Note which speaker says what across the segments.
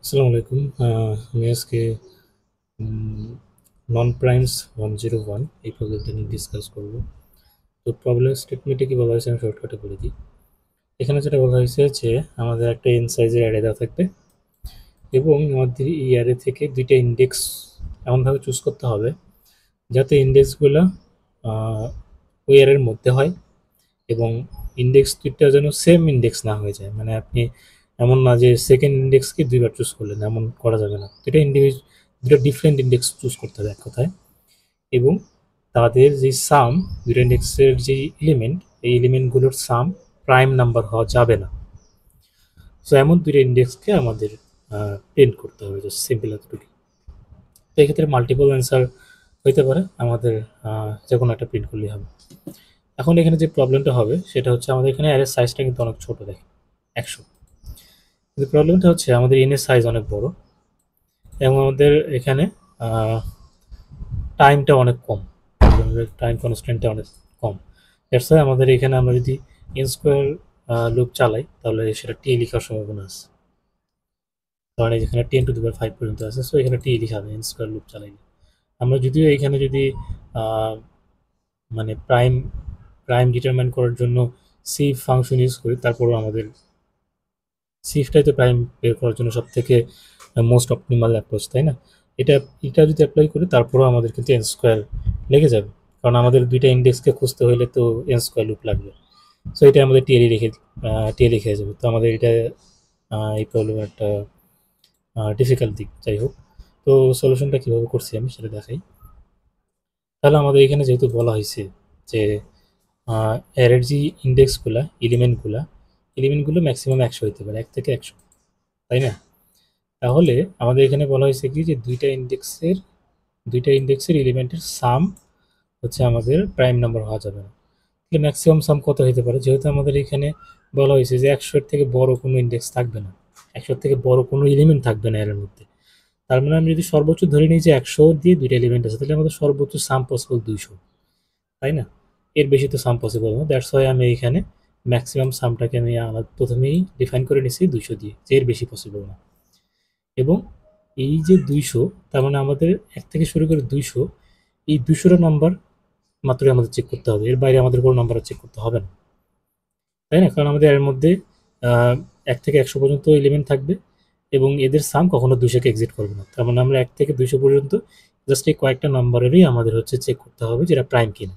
Speaker 1: আসসালামু আলাইকুম। আমি আজকে নন প্রাইমস 101 এই প্রবলেমটা নিয়ে ডিসকাস করব। তো প্রবলেম স্টেটমেন্টে কি বলা হয়েছে আমি শর্টকাটে বলে দিই। এখানে যেটা বলা হয়েছে যে আমাদের একটা এন সাইজের অ্যারে দেওয়া থাকবে এবং আমাদের এই অ্যারে থেকে দুইটা ইন্ডেক্স এমনভাবে চুজ করতে হবে যাতে ইন্ডেক্সগুলো ওই অ্যারের মধ্যে হয় এবং ইন্ডেক্স দুইটা যেন সেম ইন্ডেক্স না হয়ে যায়। মানে আপনি এমন না যে সেকেন্ড ইন্ডেক্সকে দুইবার চুজ করলেন, এমন করা যাবে না। দুটো ডিফারেন্ট ইন্ডেক্স চুজ করতে হবে এক কথায়। এবং তাদের যে সাম, দুটো ইন্ডেক্সের যে এলিমেন্ট, এই এলিমেন্টগুলোর সাম প্রাইম নাম্বার হওয়া যাবে না। সো এমন দুটো ইন্ডেক্সকে আমাদের প্রিন্ট করতে হবে, জাস্ট সিম্পল এতটুকু। তো এক্ষেত্রে মাল্টিপল অ্যান্সার হইতে পারে, আমাদের যে কোনো একটা প্রিন্ট করলেই হবে। এখন এখানে যে প্রবলেমটা হবে সেটা হচ্ছে আমাদের এখানে অ্যারের সাইজটা কিন্তু অনেক ছোট, দেখে 100। কিন্তু প্রবলেমটা হচ্ছে আমাদের এন এর সাইজ অনেক বড় এবং আমাদের এখানে টাইমটা অনেক কম, টাইম কনস্ট্যান্টটা অনেক কম। দ্যাটস ওয়াই আমাদের এখানে আমরা যদি এন স্কোয়ার লুপ চালাই তাহলে সেটা টি লেখার সম্ভাবনা আছে। কারণ এখানে 10⁵ পর্যন্ত আছে, সো এখানে টি লিখা হবে এন স্কোয়ার লুপ চালাইলে। আমরা যদিও এখানে যদি আহ, মানে প্রাইম প্রাইম ডিটারমাইন করার জন্য সিফ ফাংশন ইউজ করি, তারপরেও আমাদের সিফটাই তো প্রাইম বের করার জন্য সব থেকে মোস্ট অপটিমাল অ্যাপ্রোচ, তাই না? এটা এটা যদি অ্যাপ্লাই করি তারপরেও আমাদের কিন্তু এন স্কোয়ার লেগে যাবে, কারণ আমাদের দুইটা ইন্ডেক্সকে খুঁজতে হলে তো এন স্কোয়ার লুপ লাগবে। সো এটা আমাদের টিএলই খেয়ে যাবে। তো আমাদের এটা এই প্রবলেমের একটা ডিফিকাল্ট দিক। যাই হোক, তো সলিউশনটা কীভাবে করছি আমি সেটা দেখাই। তাহলে আমাদের এখানে যেহেতু বলা হয়েছে যে অ্যারের যে ইন্ডেক্সগুলা, এলিমেন্টগুলো ম্যাক্সিমাম 100 হতে পারে, 1 থেকে 100, তাই না? তাহলে আমাদের এখানে বলা হয়েছে কি যে দুইটা ইন্ডেক্সের এলিমেন্টের সাম হচ্ছে আমাদের প্রাইম নাম্বার হওয়া যাবে না। তাহলে ম্যাক্সিমাম সাম কত হতে পারে? যেহেতু আমাদের এখানে বলা হয়েছে যে 100-এর থেকে বড় কোনো ইন্ডেক্স থাকবে না, 100-এর থেকে বড় কোনো এলিমেন্ট থাকবে না এর মধ্যে। তার মানে আমি যদি সর্বোচ্চ ধরে নিই যে 100 দিয়ে দুইটা এলিমেন্ট আছে, তাহলে আমাদের সর্বোচ্চ সাম পসিবল 200, তাই না? এর বেশি তো সাম পসিবল না। দ্যাটস ওয়াই আমি এইখানে ম্যাক্সিমাম সামটাকে আমি আমার প্রথমেই ডিফাইন করে নিছি 200 দিয়ে, যে এর বেশি পসিবল না। এবং এই যে 200, তার মানে আমাদের 1 থেকে শুরু করে 200, এই 200টা নাম্বার মাত্রই আমাদের চেক করতে হবে, এর বাইরে আমাদের কোনো নাম্বার চেক করতে হবে না, তাই না? কারণ আমাদের এর মধ্যে 1 থেকে 100 পর্যন্ত এলিমেন্ট থাকবে এবং এদের সাম কখনো 200-কে এক্সিট করবে না। তার মানে আমরা 1 থেকে 200 পর্যন্ত জাস্ট এই কয়েকটা নাম্বারেরই আমাদের হচ্ছে চেক করতে হবে যেটা প্রাইম কিনা।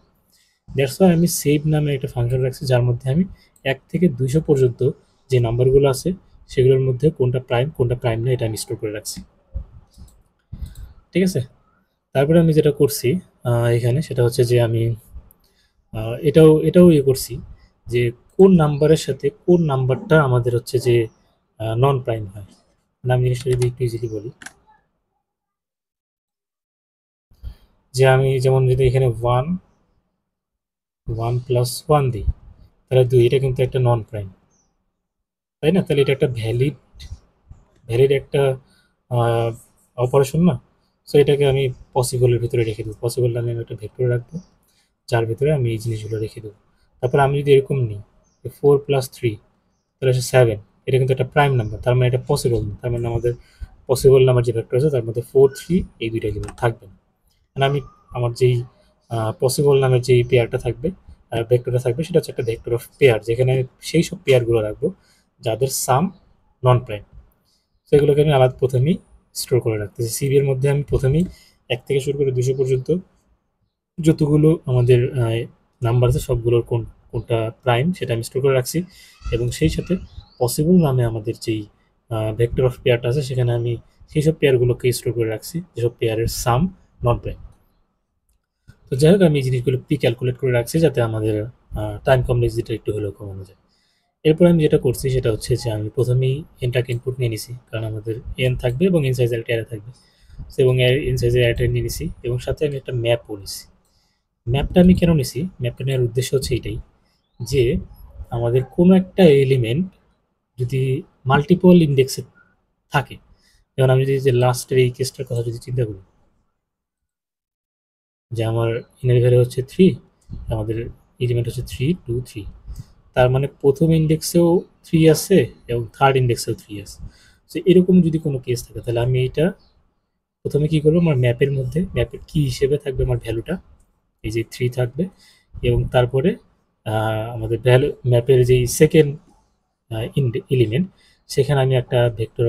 Speaker 1: দ্যাটস ওয়াই আমি সেভ নামে একটা ফাংশন রাখছি, যার মধ্যে আমি 1 থেকে 200 পর্যন্ত যে নাম্বারগুলো আছে সেগুলোর মধ্যে কোনটা প্রাইম না, এটা আমি স্টোর করে রাখছি। ঠিক আছে? তারপরে আমি যেটা করছি এখানে, সেটা হচ্ছে যে আমি এটাও করছি যে কোন নাম্বারের সাথে কোন নাম্বারটা আমাদের হচ্ছে যে নন প্রাইম হয়। মানে আমি জিনিসটা যদি একটু ইজিলি বলি, যে আমি যেমন যদি এখানে 1 + 1 দিই, তাহলে 2, এটা কিন্তু একটা নন প্রাইম, তাই না? তাহলে এটা একটা ভ্যালিড ভ্যালিড একটা অপারেশন না। সো এটাকে আমি পসিবলের ভিতরে রেখে দেবো। পসিবল নামে আমি একটা ভেক্টর রাখবো, যার ভিতরে আমি এই জিনিসগুলো রেখে দেবো। তারপর আমি যদি এরকম নিই 4 + 3, তাহলে হচ্ছে 7, এটা কিন্তু একটা প্রাইম নাম্বার, তার মানে এটা পসিবল না। তার মানে আমাদের পসিবল নাম্বার যে ভেক্টর আছে তার মধ্যে 4, 3 এই দুইটা এলিমেন্ট থাকবে না। মানে আমি আমার যেই পসিবল নামের যেই পেয়ারটা থাকবে, ভেক্টরটা থাকবে, সেটা হচ্ছে একটা ভেক্টর অফ পেয়ার, যেখানে আমি সেই সব পেয়ারগুলো রাখবো যাদের সাম নন প্রাইম। সেগুলোকে আমি আলাদা প্রথমেই স্টোর করে রাখতেছি। সিভি এর মধ্যে আমি প্রথমেই 1 থেকে শুরু করে 200 পর্যন্ত যতগুলো আমাদের নাম্বার আছে সবগুলোর কোনটা প্রাইম সেটা আমি স্টোর করে রাখছি এবং সেই সাথে পসিবল নামে আমাদের যেই ভেক্টর অফ পেয়ারটা আছে সেখানে আমি সেই সব পেয়ারগুলোকে স্টোর করে রাখছি যেসব পেয়ারের সাম নট প্রাইম। তো যাই হোক, আমি এই জিনিসগুলো প্রি ক্যালকুলেট করে রাখছি যাতে আমাদের টাইম কমপ্লেক্সিটিটা একটু হলেও কমানো যায়। এরপর আমি যেটা করছি সেটা হচ্ছে যে আমি প্রথমেই এনটাকে ইনপুট নিয়ে নিছি, কারণ আমাদের এন থাকবে এবং এন সাইজের একটা অ্যারে থাকবে। So, এবং এন সাইজের অ্যারেটা নিয়ে নিছি এবং সাথে আমি একটা ম্যাপও নিছি। ম্যাপটা আমি কেন নিছি? ম্যাপটা নেওয়ার উদ্দেশ্য হচ্ছে এটাই যে আমাদের কোনো একটা এলিমেন্ট যদি মাল্টিপল ইন্ডেক্সে থাকে, যেমন আমি যদি যে লাস্টের এই কেসটার কথা যদি চিন্তা করি, যে আমার ইনের ভ্যালু হচ্ছে 3, আমাদের এলিমেন্ট হচ্ছে 3, 2, 3, তার মানে প্রথম ইন্ডেক্সেও 3 আছে এবং থার্ড ইন্ডেক্সেও 3 আছে। সো এরকম যদি কোনো কেস থাকে তাহলে আমি এইটা প্রথমে কি করবো, আমার ম্যাপের মধ্যে ম্যাপের কি হিসেবে থাকবে আমার ভ্যালুটা, এই যে 3 থাকবে, এবং তারপরে আমাদের ভ্যালু ম্যাপের যেই সেকেন্ড এলিমেন্ট, সেখানে আমি একটা ভেক্টর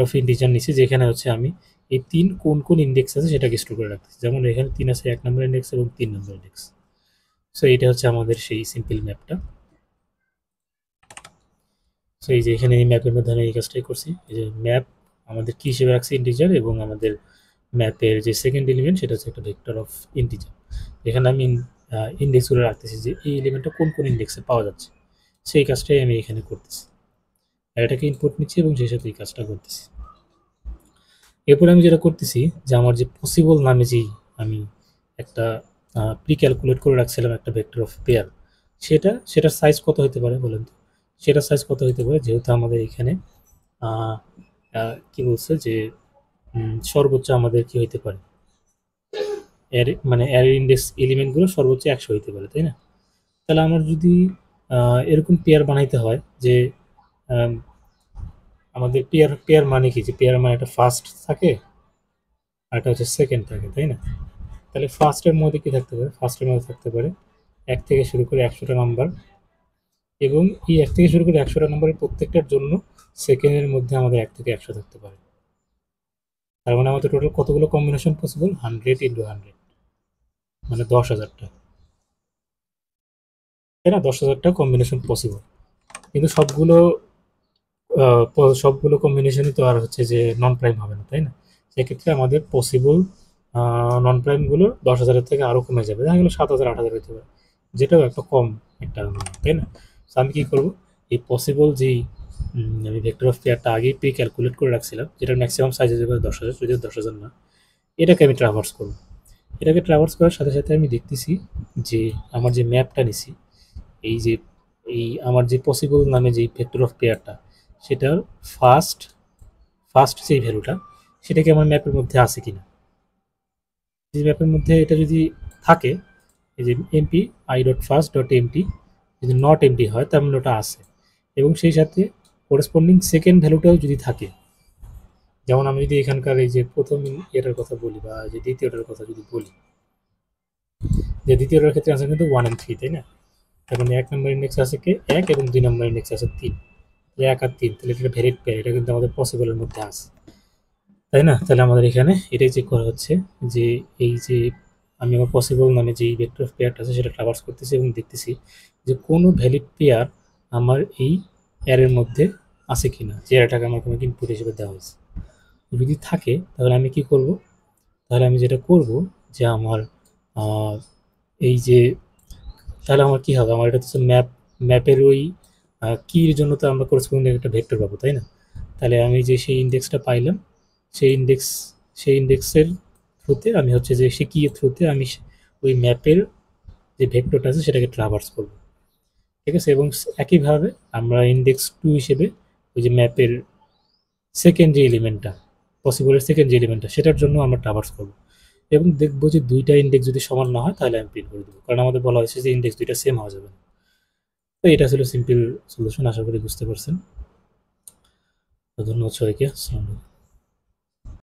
Speaker 1: অফ ইন্টিজার নিচ্ছি, যেখানে হচ্ছে আমি এই 3 কোন কোন ইন্ডেক্স আছে সেটাকে স্টোর করে রাখতেছি। যেমন এখানে 3 আছে, 1 নম্বর ইন্ডেক্স এবং 3 নম্বর ইন্ডেক্স। সো এটা হচ্ছে আমাদের সেই সিম্পল ম্যাপটা। সো এই যে এখানে এই ম্যাপের মধ্যে আমি এই কাজটাই করছি, এই যে ম্যাপ আমাদের কি হিসেবে রাখছি ইন্টিজার, এবং আমাদের ম্যাপের যে সেকেন্ড এলিমেন্ট সেটা হচ্ছে একটা ভেক্টর অফ ইন্টিজার। এখানে আমি ইন্ডেক্সগুলো রাখতেছি যে এই এলিমেন্টটা কোন কোন ইন্ডেক্সে পাওয়া যাচ্ছে, সেই কাজটাই আমি এখানে করতেছি। আর এটাকে ইনপুট নিচ্ছি এবং সেই সাথে এই কাজটা করতেছি। এরপরে আমি যেটা করতেছি যে আমার যে পসিবল নামে যেই আমি একটা প্রি ক্যালকুলেট করে রাখছিলাম একটা ভেক্টর অফ পেয়ার, সেটার সাইজ কত হতে পারে বলেন তো? সেটার সাইজ কত হতে পারে, যেহেতু আমাদের এখানে কি বলছে যে সর্বোচ্চ আমাদের কি হইতে পারে, মানে অ্যারে ইন্ডেক্স এলিমেন্টগুলো সর্বোচ্চ 100 হইতে পারে, তাই না? তাহলে আমার যদি এরকম পেয়ার বানাইতে হয় যে আম, আমাদের পেয়ার পেয়ার মানে কি, যে পেয়ার মানে একটা ফার্স্ট থাকে আর একটা হচ্ছে সেকেন্ড থাকে, তাই না? তাহলে ফার্স্টের মধ্যে কি থাকতে পারে, ফার্স্টের মধ্যে থাকতে পারে 1 থেকে শুরু করে 100টা নাম্বার, এবং এই 1 থেকে শুরু করে 100টা নাম্বারের প্রত্যেকটার জন্য সেকেন্ডের মধ্যে আমাদের 1 থেকে 100 থাকতে পারে। তার মানে আমাদের টোটাল কতগুলো কম্বিনেশন পসিবল, 100 × 100, মানে 10,000টা, তাই না? 10,000টা কম্বিনেশন পসিবল। কিন্তু সবগুলো কম্বিনেশনই তো আর হচ্ছে যে নন প্রাইম হবে না, তাই না? সেক্ষেত্রে আমাদের পসিবল নন প্রাইমগুলো 10,000-এর থেকে আরও কমে যাবে, দেখা গেলো 7,000, 8,000 হতে পারে, যেটাও একটা কম একটা number, তাই না? তো আমি কী করবো, এই পসিবল যেই আমি ভেক্টর অফ পেয়ারটা আগেই প্রি ক্যালকুলেট করে রাখছিলাম, যেটার ম্যাক্সিমাম সাইজ হতে পারে 10,000, যদিও 10,000 না, এটাকে আমি ট্রাভার্স করবো। এটাকে ট্রাভার্স করার সাথে সাথে আমি দেখতেছি যে আমার যে ম্যাপটা নিছি, এই যে আমার যে পসিবল নামে যেই ভেক্টর অফ পেয়ারটা, সেটার ফার্স্ট ফার্স্ট যেই ভ্যালুটা, সেটা কি আমার ম্যাপের মধ্যে আছে কিনা। যে ম্যাপের মধ্যে এটা যদি থাকে, এই যে এমপি i.first.empty, যদি নট এমপি হয় তার মানে ওটা আছে, এবং সেই সাথে করেসপন্ডিং সেকেন্ড ভ্যালুটাও যদি থাকে, যেমন আমি যদি এখানকার এই যে প্রথম এটার কথা বলি, বা যে দ্বিতীয়টার কথা যদি বলি, যে দ্বিতীয়টার ক্ষেত্রে আছে কিন্তু 1 and 3, তাই না? তার মানে 1 নম্বর ইন্ডেক্স আছে কে 1, এবং 2 নম্বর ইন্ডেক্স আছে 3, 1 আর 3, তাহলে এটা ভ্যালিড পেয়ার, এটা কিন্তু আমাদের পসিবলের মধ্যে আছে, তাই না? তাহলে আমাদের এখানে এটাই চেক করা হচ্ছে যে এই যে আমি আমার পসিবল নামে যেই ভেক্টর অফ পেয়ারটা আছে সেটা ট্রাভার্স করতেছি, এবং দেখতেছি যে কোনো ভ্যালিড পেয়ার আমার এই অ্যারের মধ্যে আছে কিনা, যে অ্যারেটাকে আমার কোনো ইনপুট হিসেবে দেওয়া হয়েছে। যদি থাকে তাহলে আমি কি করব, তাহলে আমি যেটা করব যে আমার এই যে তাহলে আমার কি হবে, আমার এটা হচ্ছে ম্যাপের ওই কির জন্য তো আমরা করেসপন্ডিং একটা ভেক্টর পাবো, তাই না? তাহলে আমি যে সেই ইন্ডেক্সটা পাইলাম, সেই ইন্ডেক্স সেই ইন্ডেক্সের থ্রুতে আমি হচ্ছে যে সে কি থ্রুতে আমি ওই ম্যাপের যে ভেক্টরটা আছে সেটাকে ট্রাভার্স করব, ঠিক আছে? এবং একইভাবে আমরা ইন্ডেক্স 2 হিসেবে ওই যে ম্যাপের সেকেন্ড যে এলিমেন্টটা, পসিবলের সেকেন্ড যে এলিমেন্টটা, সেটার জন্য আমরা ট্রাভার্স করব, এবং দেখবো যে দুইটা ইন্ডেক্স যদি সমান না হয় তাহলে আমি প্রিন্ট করে দেবো, কারণ আমাদের বলা হয়েছে যে ইন্ডেক্স দুইটা সেম হওয়া যাবে না। তো এটা ছিল সিম্পল সলিউশন, আশা করি বুঝতে পারছেন। তো ধন্যবাদ সবাইকে, আসসালামু আলাইকুম।